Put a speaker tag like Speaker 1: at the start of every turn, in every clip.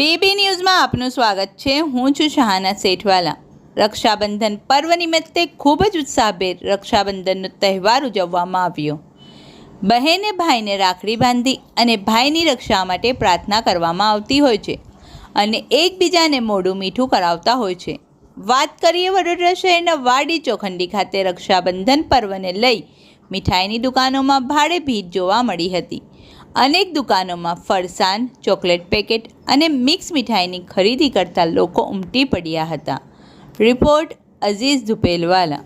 Speaker 1: BB ન્યૂઝમાં આપનું સ્વાગત છે। હું છું શહાના સેઠવાલા। રક્ષાબંધન પર્વ નિમિત્તે ખૂબ જ ઉત્સાહભેર રક્ષાબંધનનો તહેવાર ઉજવવામાં આવ્યો। બહેને ભાઈને રાખડી બાંધી અને ભાઈની રક્ષા માટે પ્રાર્થના કરવામાં આવતી હોય છે અને એકબીજાને મોઢું મીઠું કરાવતા હોય છે। વાત કરીએ વડોદરા શહેરના વાડી ચોખંડી ખાતે રક્ષાબંધન પર્વને લઈ મીઠાઈની દુકાનોમાં ભારે ભીડ જોવા મળી હતી। અનેક દુકાનોમાં ફરસાણ, ચોકલેટ પેકેટ અને મિક્સ મીઠાઈની ખરીદી કરતા લોકો ઉમટી પડ્યા હતા। Report Aziz Dhupelwala.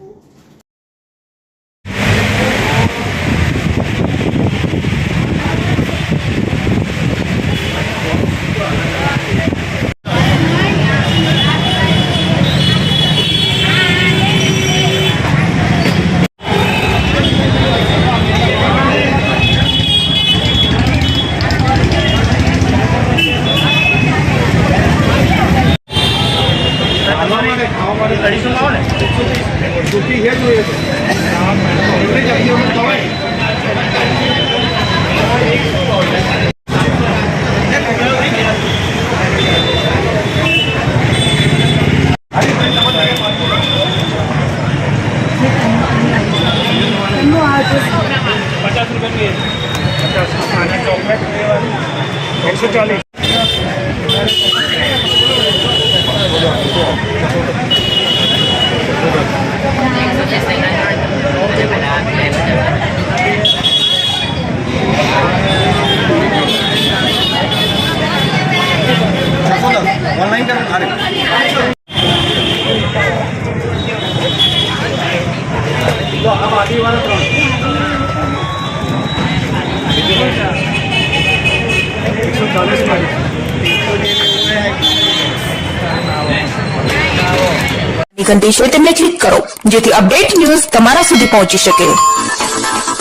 Speaker 2: ऑनलाइन कर अरे लो अब आधी वाला
Speaker 3: ઘંટી છે તેમને ક્લિક કરો જેથી અપડેટ ન્યૂઝ તમારા સુધી પહોંચી શકે।